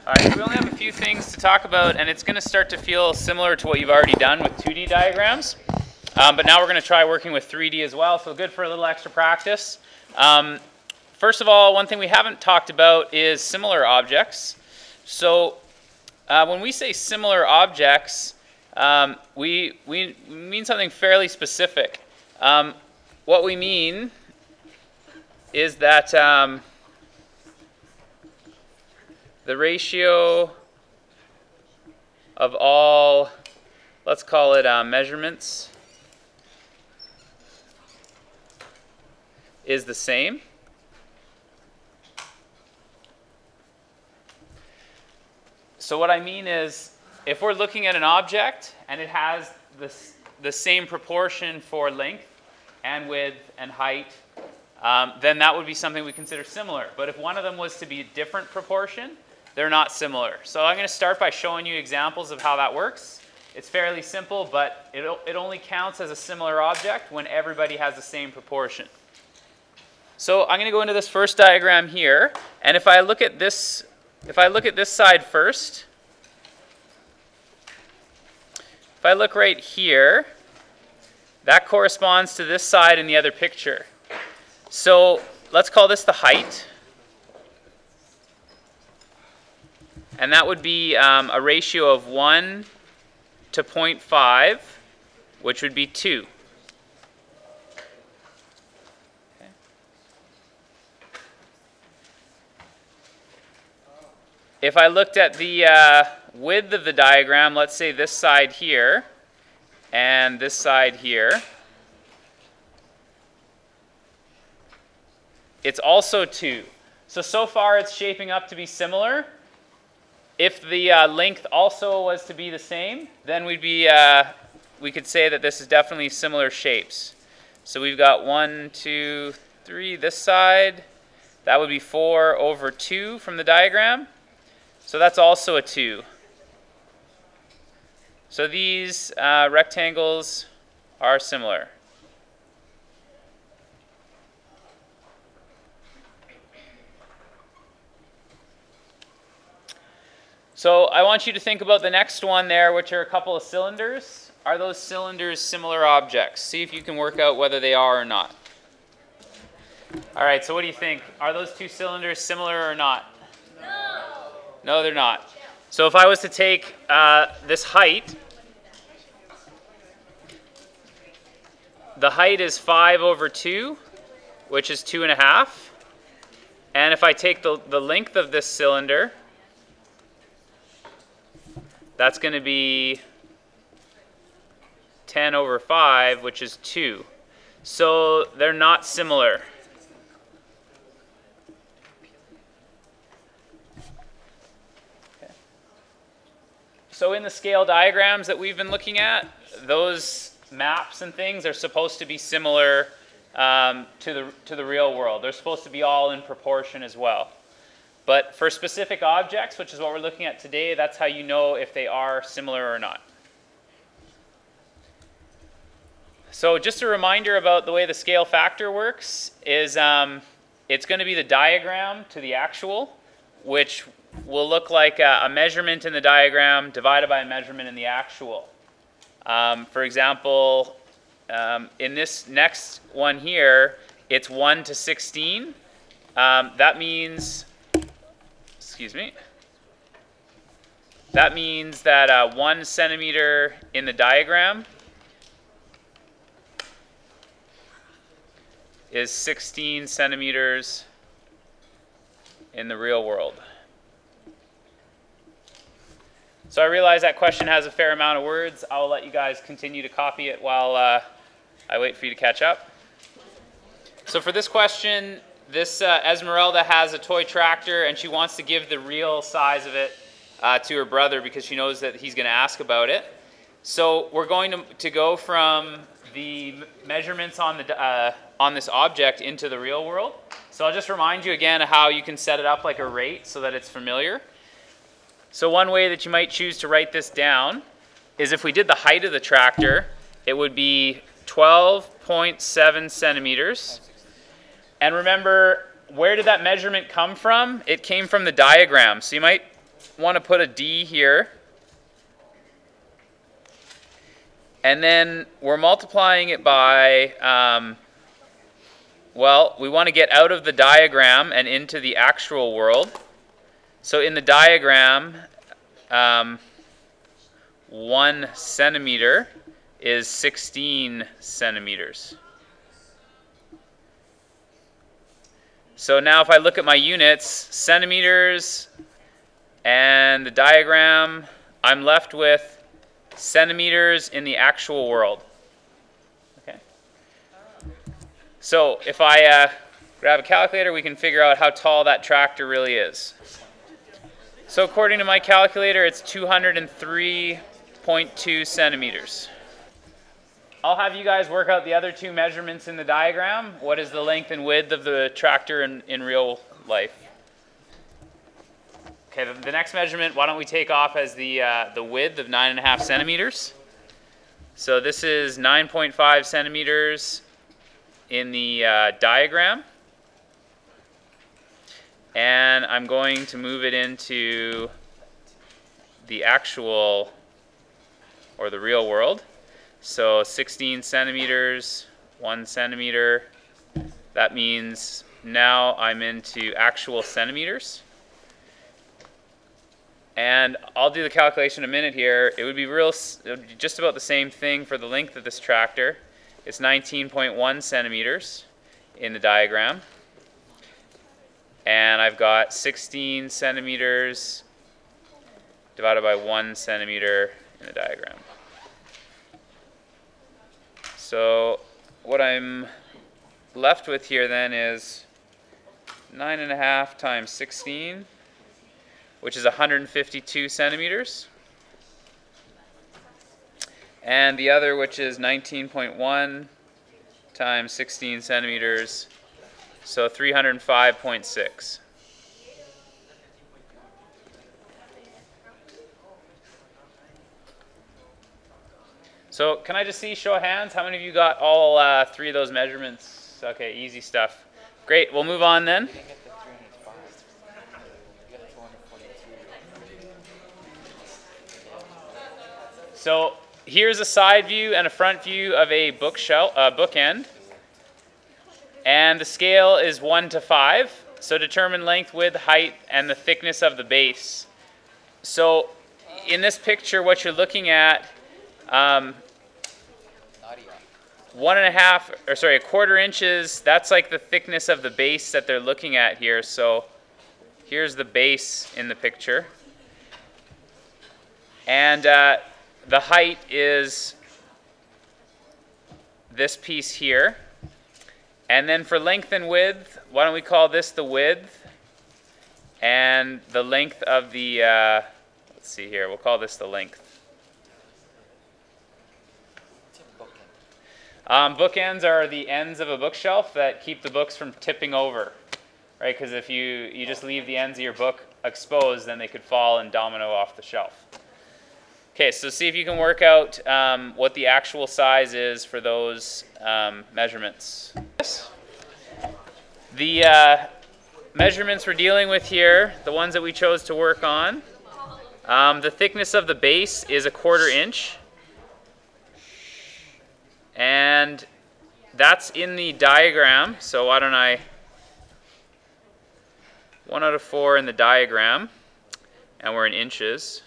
All right, so we only have a few things to talk about, and it's going to start to feel similar to what you've already done with 2D diagrams. But now we're going to try working with 3D as well, so good for a little extra practice. First of all, one thing we haven't talked about is similar objects. So when we say similar objects, we mean something fairly specific. What we mean is that the ratio of all, let's call it measurements, is the same. So what I mean is, if we're looking at an object and it has the same proportion for length and width and height, then that would be something we consider similar. But if one of them was to be a different proportion, they're not similar. So I'm going to start by showing you examples of how that works. It's fairly simple, but it only counts as a similar object when everybody has the same proportion. So I'm going to go into this first diagram here, and if I look at this side first, if I look right here, that corresponds to this side in the other picture. So let's call this the height. And that would be a ratio of 1 to 0.5, which would be 2. Okay. If I looked at the width of the diagram, let's say this side here and this side here, it's also 2. So far it's shaping up to be similar. If the length also was to be the same, then we could say that this is definitely similar shapes. So we've got 1, 2, 3 this side. That would be 4 over 2 from the diagram. So that's also a 2. So these rectangles are similar. So I want you to think about the next one there, which are a couple of cylinders. Are those cylinders similar objects? See if you can work out whether they are or not. All right, so what do you think? Are those two cylinders similar or not? No. No, they're not. So if I was to take this height, the height is 5 over 2, which is 2.5. And if I take the length of this cylinder, that's going to be 10 over 5, which is 2. So they're not similar. Okay. So in the scale diagrams that we've been looking at, those maps and things are supposed to be similar to the real world. They're supposed to be all in proportion as well. But for specific objects, which is what we're looking at today, that's how you know if they are similar or not. So just a reminder about the way the scale factor works is it's going to be the diagram to the actual, which will look like a measurement in the diagram divided by a measurement in the actual. For example, in this next one here, it's 1 to 16. That means... That means that 1 centimeter in the diagram is 16 centimeters in the real world. So I realize that question has a fair amount of words. I'll let you guys continue to copy it while I wait for you to catch up. So for this question, this Esmeralda has a toy tractor, and she wants to give the real size of it to her brother because she knows that he's going to ask about it. So we're going to go from the measurements on this object into the real world. So I'll just remind you again of how you can set it up like a rate so that it's familiar. So one way that you might choose to write this down is if we did the height of the tractor, it would be 12.7 centimeters. And remember, where did that measurement come from? It came from the diagram. So you might want to put a D here. And then we're multiplying it by, well, we want to get out of the diagram and into the actual world. So in the diagram, 1 centimeter is 16 centimeters. So now if I look at my units, centimeters and the diagram, I'm left with centimeters in the actual world. Okay. So if I grab a calculator, we can figure out how tall that tractor really is. So according to my calculator, it's 203.2 centimeters. I'll have you guys work out the other two measurements in the diagram. What is the length and width of the tractor in real life? Okay, the next measurement, why don't we take off as the width of 9.5 centimeters. So this is 9.5 centimeters in the diagram. And I'm going to move it into the actual, or the real world. So 16 centimeters, 1 centimeter. That means now I'm into actual centimeters. And I'll do the calculation in a minute here. It would be just about the same thing for the length of this tractor. It's 19.1 centimeters in the diagram. And I've got 16 centimeters divided by 1 centimeter in the diagram. So what I'm left with here then is 9.5 times 16, which is 152 centimeters. And the other, which is 19.1 times 16 centimeters, so 305.6. So can I just see, show of hands, how many of you got all three of those measurements? Okay, easy stuff. Great, we'll move on then. So here's a side view and a front view of a bookend. And the scale is 1 to 5. So determine length, width, height, and the thickness of the base. So in this picture, what you're looking at, a quarter inches, that's like the thickness of the base that they're looking at here. So here's the base in the picture. And the height is this piece here. And then for length and width, why don't we call this the width? And the length of the, let's see here, we'll call this the length. Bookends are the ends of a bookshelf that keep the books from tipping over, right? Because if you just leave the ends of your book exposed, then they could fall and domino off the shelf. Okay, so see if you can work out what the actual size is for those measurements. The measurements we're dealing with here, the ones that we chose to work on, the thickness of the base is a quarter inch. And that's in the diagram, so why don't I, 1 out of 4 in the diagram, and we're in inches.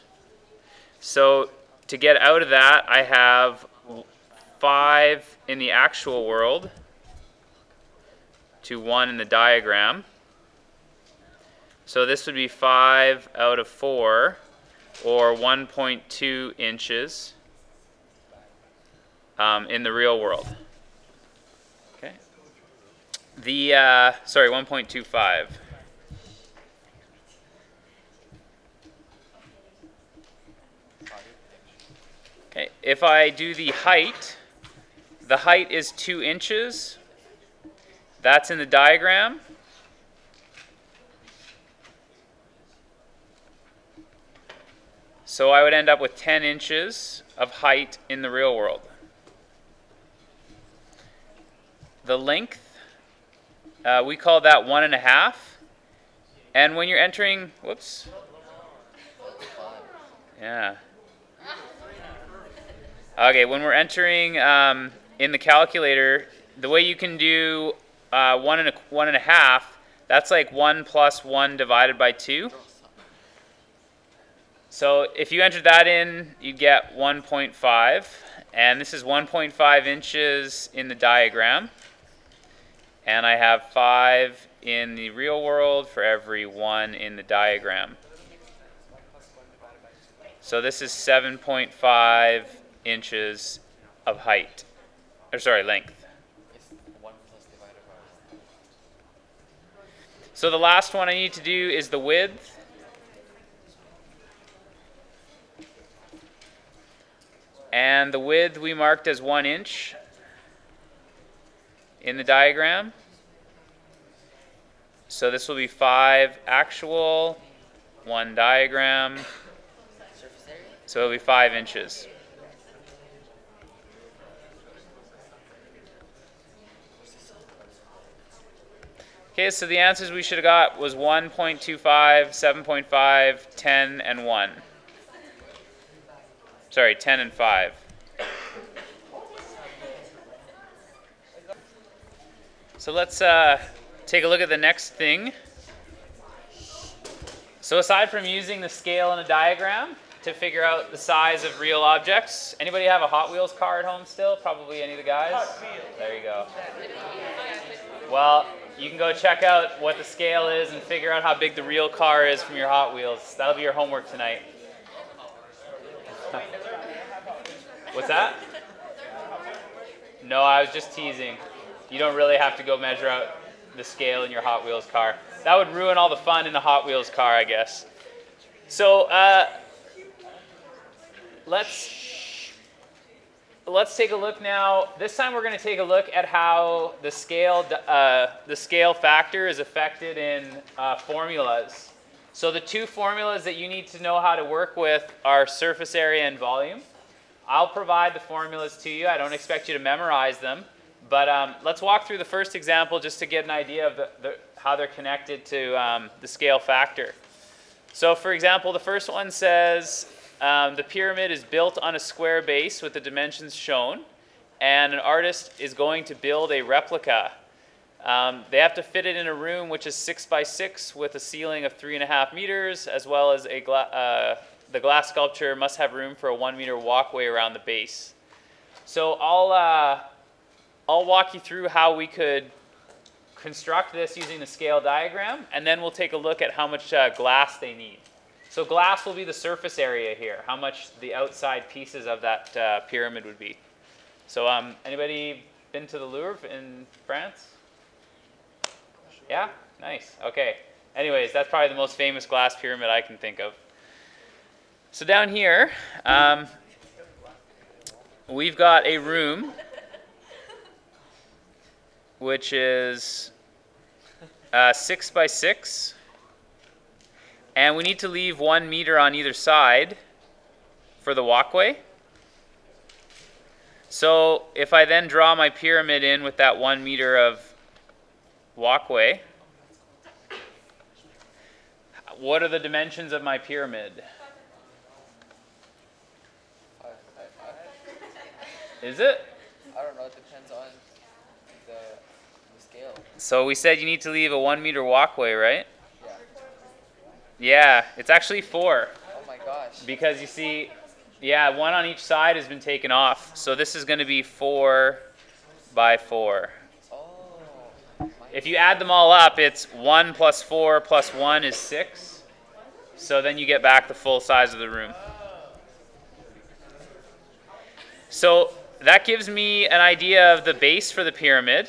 So to get out of that, I have 5 in the actual world to 1 in the diagram. So this would be 5 out of 4, or 1.2 inches. In the real world. Okay. 1.25. Okay, if I do the height is 2 inches. That's in the diagram. So I would end up with 10 inches of height in the real world. The length, we call that 1.5. And when you're entering, Yeah. Okay, when we're entering in the calculator, the way you can do 1.5, that's like 1 plus 1 divided by 2. So if you entered that in, you'd get 1.5. And this is 1.5 inches in the diagram. And I have 5 in the real world for every 1 in the diagram. So this is 7.5 inches of height. Or sorry, length. So the last one I need to do is the width. And the width we marked as 1 inch in the diagram. So this will be 5 actual, 1 diagram. So it'll be 5 inches. Okay, so the answers we should have got was 1.25, 7.5, 10, and 1. Sorry, 10 and 5. So let's take a look at the next thing. So aside from using the scale in a diagram to figure out the size of real objects, anybody have a Hot Wheels car at home still? Probably any of the guys? There you go. Well, you can go check out what the scale is and figure out how big the real car is from your Hot Wheels. That'll be your homework tonight. What's that? No, I was just teasing. You don't really have to go measure out the scale in your Hot Wheels car. That would ruin all the fun in the Hot Wheels car, I guess. So let's take a look now. This time we're going to take a look at how the scale factor is affected in formulas. So the two formulas that you need to know how to work with are surface area and volume. I'll provide the formulas to you. I don't expect you to memorize them. But let's walk through the first example just to get an idea of how they're connected to the scale factor. So for example, the first one says the pyramid is built on a square base with the dimensions shown, and an artist is going to build a replica. They have to fit it in a room which is 6 by 6 with a ceiling of 3.5 meters, as well as the glass sculpture must have room for a 1 meter walkway around the base. So I'll walk you through how we could construct this using the scale diagram, and then we'll take a look at how much glass they need. So glass will be the surface area here, how much the outside pieces of that pyramid would be. So anybody been to the Louvre in France? Yeah? Nice. Okay. Anyways, that's probably the most famous glass pyramid I can think of. So down here, we've got a room which is 6 by 6. And we need to leave 1 meter on either side for the walkway. So if I then draw my pyramid in with that 1 meter of walkway, what are the dimensions of my pyramid? Is it? I don't know, it depends on the scale. So we said you need to leave a 1 meter walkway, right? Yeah. Yeah, it's actually 4. Oh my gosh. Because you see, yeah, 1 on each side has been taken off. So this is going to be 4 by 4. Oh. If you add them all up, it's 1 plus 4 plus 1 is 6. So then you get back the full size of the room. So that gives me an idea of the base for the pyramid.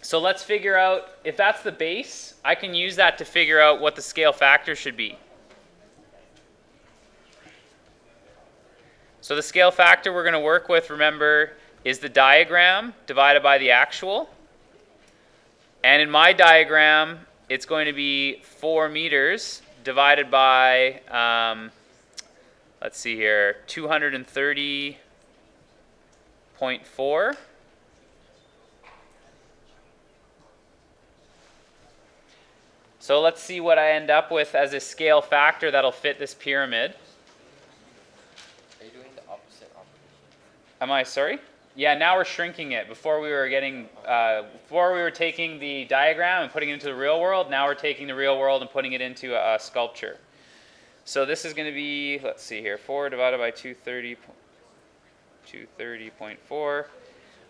So let's figure out, if that's the base, I can use that to figure out what the scale factor should be. So the scale factor we're going to work with, remember, is the diagram divided by the actual. And in my diagram, it's going to be 4 meters divided by, let's see here, 230.4. So let's see what I end up with as a scale factor that'll fit this pyramid. Am I sorry? Yeah, now we're shrinking it. Before we were taking the diagram and putting it into the real world. Now we're taking the real world and putting it into a sculpture. So this is going to be, let's see here, 4 divided by 230.4.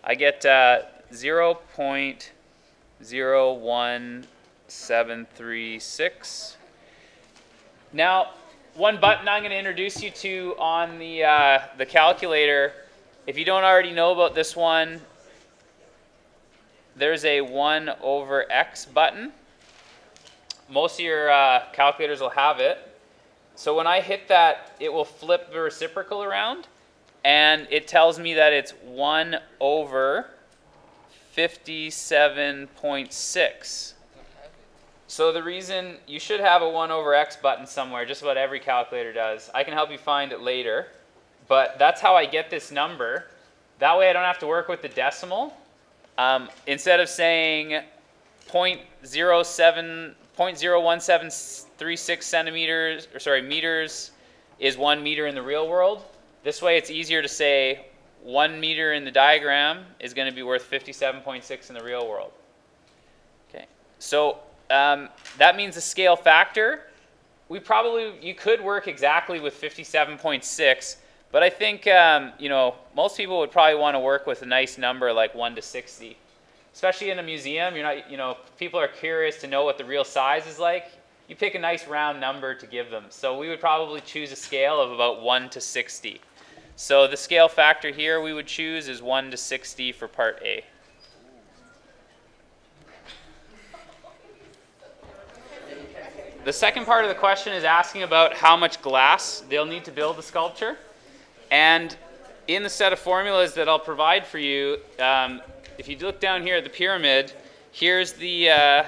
I get 0.01736. Now, one button I'm going to introduce you to on the calculator. If you don't already know about this one, there's a 1 over x button. Most of your calculators will have it. So when I hit that, it will flip the reciprocal around, and it tells me that it's 1 over 57.6. So the reason you should have a 1 over x button somewhere, just about every calculator does. I can help you find it later. But that's how I get this number. That way I don't have to work with the decimal. Instead of saying 0.01736 centimeters, or sorry, meters is 1 meter in the real world. This way it's easier to say 1 meter in the diagram is going to be worth 57.6 in the real world. Okay, so that means the scale factor. You could work exactly with 57.6. But I think most people would probably want to work with a nice number like 1 to 60. Especially in a museum, people are curious to know what the real size is like. You pick a nice round number to give them. So we would probably choose a scale of about 1 to 60. So the scale factor here we would choose is 1 to 60 for part A. The second part of the question is asking about how much glass they'll need to build the sculpture. And in the set of formulas that I'll provide for you, if you look down here at the pyramid, here's the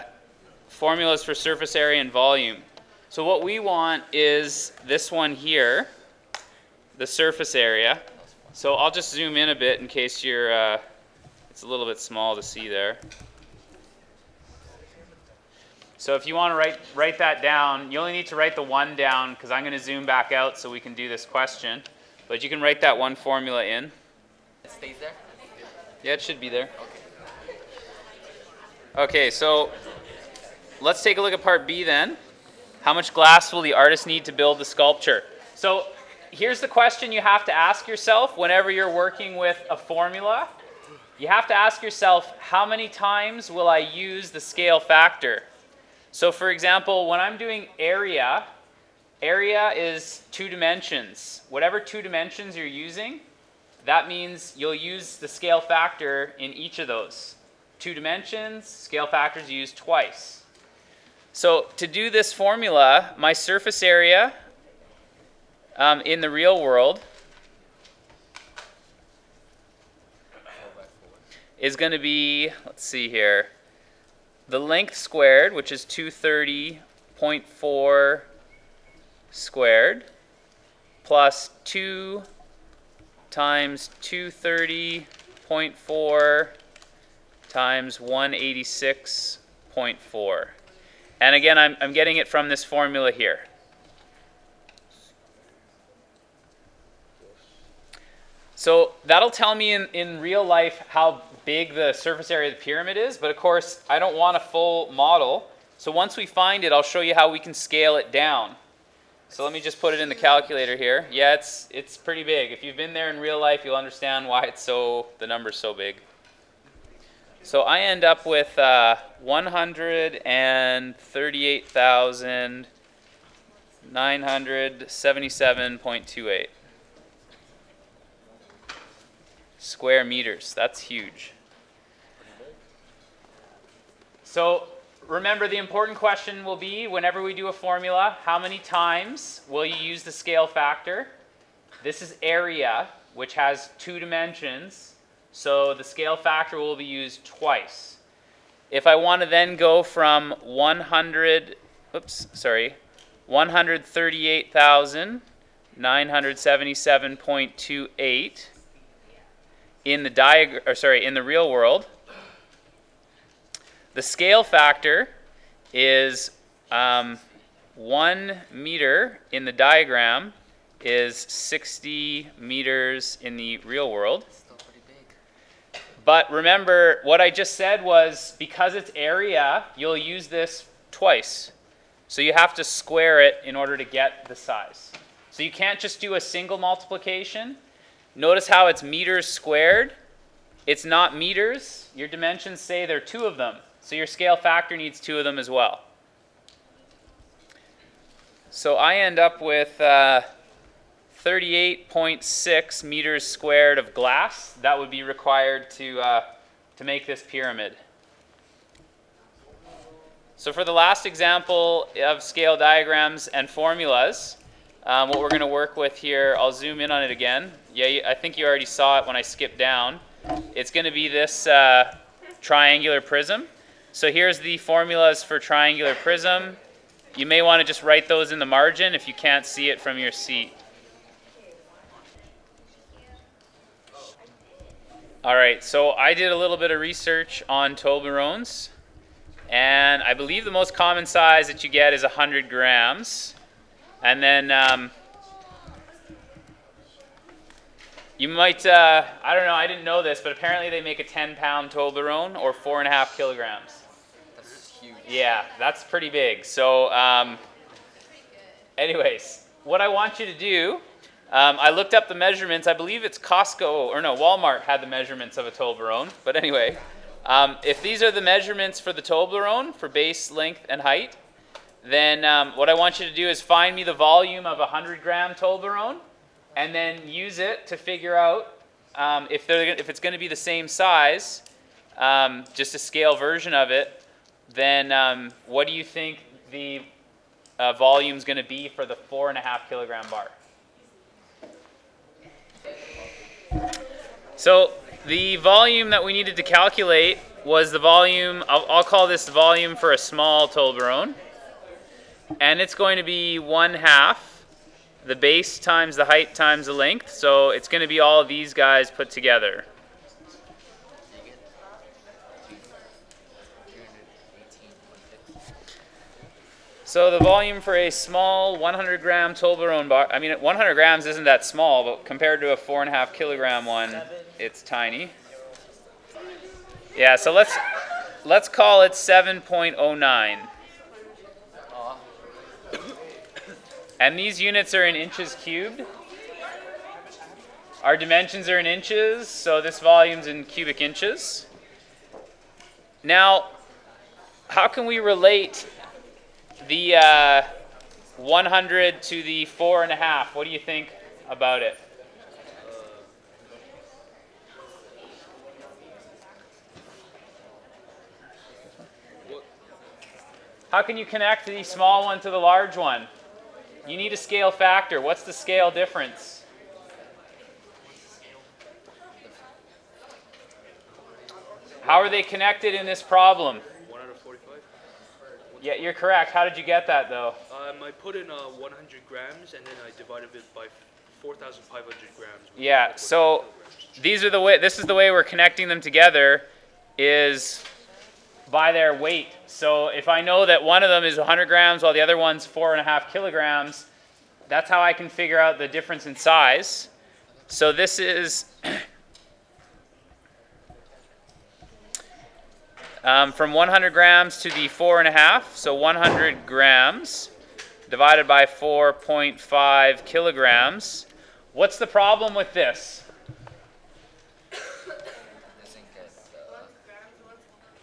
formulas for surface area and volume. So what we want is this one here, the surface area. So I'll just zoom in a bit in case it's a little bit small to see there. So if you want to write that down, you only need to write the 1 down because I'm going to zoom back out so we can do this question. But you can write that one formula in. It stays there? Yeah, it should be there. Okay, so let's take a look at part B then. How much glass will the artist need to build the sculpture? So here's the question you have to ask yourself whenever you're working with a formula. You have to ask yourself, how many times will I use the scale factor? So for example, when I'm doing area is 2 dimensions. Whatever 2 dimensions you're using, that means you'll use the scale factor in each of those. 2 dimensions, scale factor is used twice. So to do this formula, my surface area in the real world is going to be, let's see here, the length squared, which is 230.4 squared, plus 2 times 230.4 times 186.4. And again, I'm getting it from this formula here. So that'll tell me in real life how big the surface area of the pyramid is, but of course I don't want a full model. So once we find it, I'll show you how we can scale it down. So let me just put it in the calculator here. Yeah, it's pretty big. If you've been there in real life, you'll understand why the number's so big. So I end up with 138,977.28 square meters. That's huge. So remember, the important question will be, whenever we do a formula, how many times will you use the scale factor? This is area, which has 2 dimensions, so the scale factor will be used twice. If I want to then go from 138,977.28 in the real world, the scale factor is 1 meter in the diagram is 60 meters in the real world. Still pretty big. But remember, what I just said was because it's area, you'll use this twice. So you have to square it in order to get the size. So you can't just do a single multiplication. Notice how it's meters squared. It's not meters. Your dimensions say there are 2 of them. So your scale factor needs 2 of them as well. So I end up with 38.6 meters squared of glass that would be required to make this pyramid. So for the last example of scale diagrams and formulas, what we're going to work with here, I'll zoom in on it again. Yeah, I think you already saw it when I skipped down. It's going to be this triangular prism. So here's the formulas for triangular prism. You may want to just write those in the margin if you can't see it from your seat. All right, so I did a little bit of research on Toblerones, and I believe the most common size that you get is 100 grams. And then you might, I don't know, I didn't know this, but apparently they make a 10-pound Toblerone, or 4.5 kilograms. That's huge. Yeah, that's pretty big. So anyways, what I want you to do, I looked up the measurements. I believe it's Costco, or no, Walmart had the measurements of a Toblerone. But anyway, if these are the measurements for the Toblerone, for base, length, and height, then what I want you to do is find me the volume of a 100-gram Toblerone, and then use it to figure out if it's going to be the same size, just a scale version of it, then what do you think the volume is going to be for the 4.5 kilogram bar? So the volume that we needed to calculate was the volume, I'll call this the volume for a small Toblerone, and it's going to be 1/2 the base times the height times the length, so it's going to be all of these guys put together. So the volume for a small 100-gram Toblerone bar, I mean 100 grams isn't that small, but compared to a 4.5 kilogram one, it's tiny. Yeah, so let's call it 7.09. And these units are in inches cubed. Our dimensions are in inches, so this volume's in cubic inches. Now, how can we relate the 100 to the 4.5? What do you think about it? How can you connect the small one to the large one? You need a scale factor. What's the scale difference? How are they connected in this problem? 1 out of 45. Yeah, you're correct. How did you get that, though? I put in 100 grams and then I divided it by 4,500 grams. Yeah, so these are the way. This is the way we're connecting them together, is by their weight. So if I know that one of them is 100 grams while the other one's 4.5 kilograms, that's how I can figure out the difference in size. So this is from 100 grams to the 4.5, so 100 grams divided by 4.5 kilograms. What's the problem with this?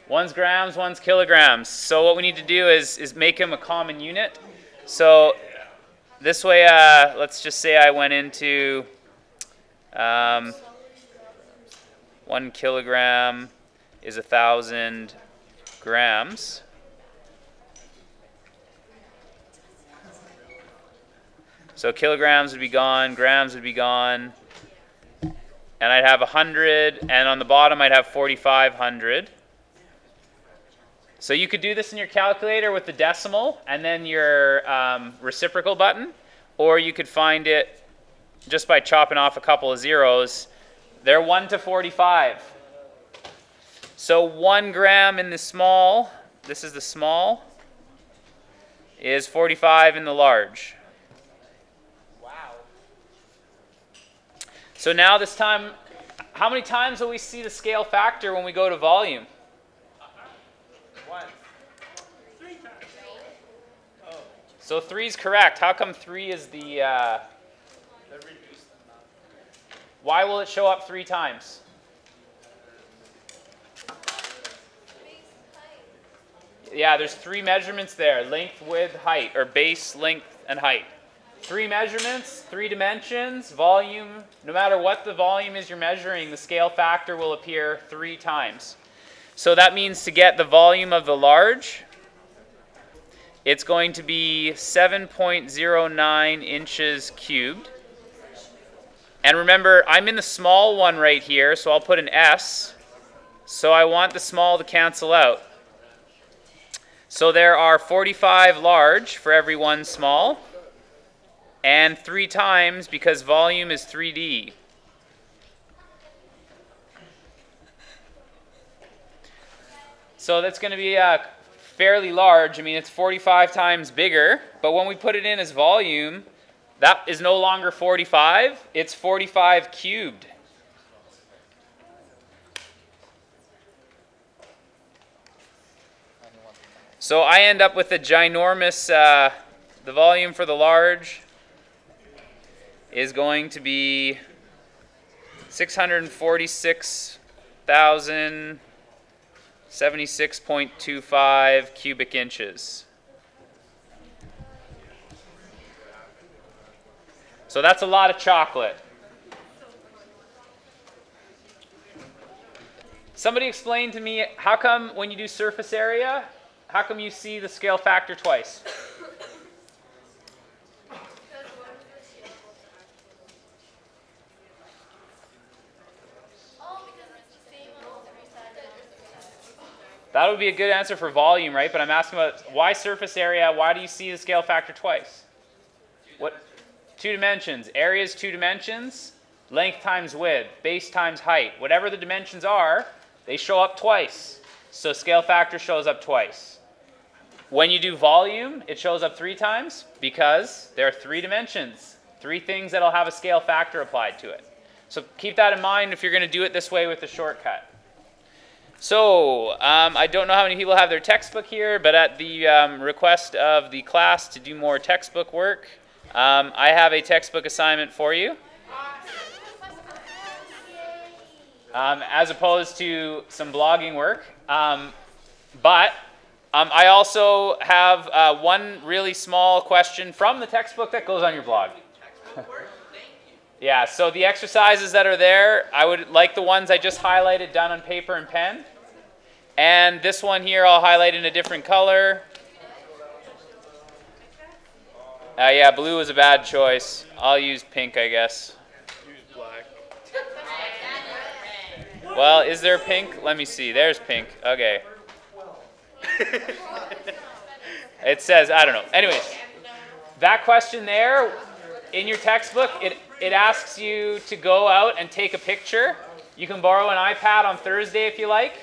One's grams, one's kilograms. So what we need to do is make them a common unit. So this way, let's just say I went into 1 kilogram is 1,000 grams. So kilograms would be gone, grams would be gone, and I'd have 100, and on the bottom I'd have 4,500. So you could do this in your calculator with the decimal and then your reciprocal button, or you could find it just by chopping off a couple of zeros. They're 1 to 45. So 1 gram in the small, this is the small, is 45 in the large. Wow. So now this time, how many times will we see the scale factor when we go to volume? One. So 3 is correct. How come 3 is the... why will it show up 3 times? Yeah, there's 3 measurements there. Length, width, height, or base, length, and height. 3 measurements, 3 dimensions, volume. No matter what the volume is you're measuring, the scale factor will appear 3 times. So that means to get the volume of the large, it's going to be 7.09 inches cubed. And remember, I'm in the small one right here, so I'll put an S. So I want the small to cancel out. So there are 45 large for every 1 small, and 3 times because volume is 3D. So that's going to be fairly large. I mean, it's 45 times bigger, but when we put it in as volume, that is no longer 45, it's 45 cubed. So I end up with a ginormous, the volume for the large is going to be 646,076.25 cubic inches. So that's a lot of chocolate. Somebody explain to me, how come when you do surface area, how come you see the scale factor twice? That would be a good answer for volume, right? But I'm asking about why surface area, why do you see the scale factor twice? What? 2 dimensions. Area is 2 dimensions. Length times width. Base times height. Whatever the dimensions are, they show up twice. So scale factor shows up twice. When you do volume, it shows up 3 times because there are 3 dimensions. 3 things that'll have a scale factor applied to it. So keep that in mind if you're going to do it this way with the shortcut. So I don't know how many people have their textbook here, but at the request of the class to do more textbook work, I have a textbook assignment for you. As opposed to some blogging work. But I also have one really small question from the textbook that goes on your blog. Yeah, so the exercises that are there, I would like the ones I just highlighted done on paper and pen. And this one here I'll highlight in a different color. Yeah, blue is a bad choice. I'll use pink, I guess. Use black. Well, is there pink? Let me see. There's pink. Okay. It says, I don't know. Anyways, that question there, in your textbook, it asks you to go out and take a picture. You can borrow an iPad on Thursday if you like,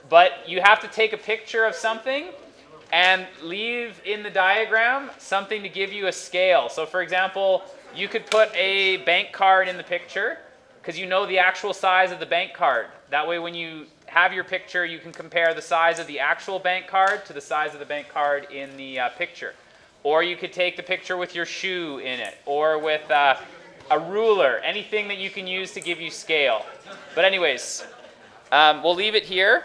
but you have to take a picture of something and leave in the diagram something to give you a scale. So for example, you could put a bank card in the picture because you know the actual size of the bank card. That way when you have your picture, you can compare the size of the actual bank card to the size of the bank card in the picture. Or you could take the picture with your shoe in it, or with a ruler, anything that you can use to give you scale. But anyways, we'll leave it here.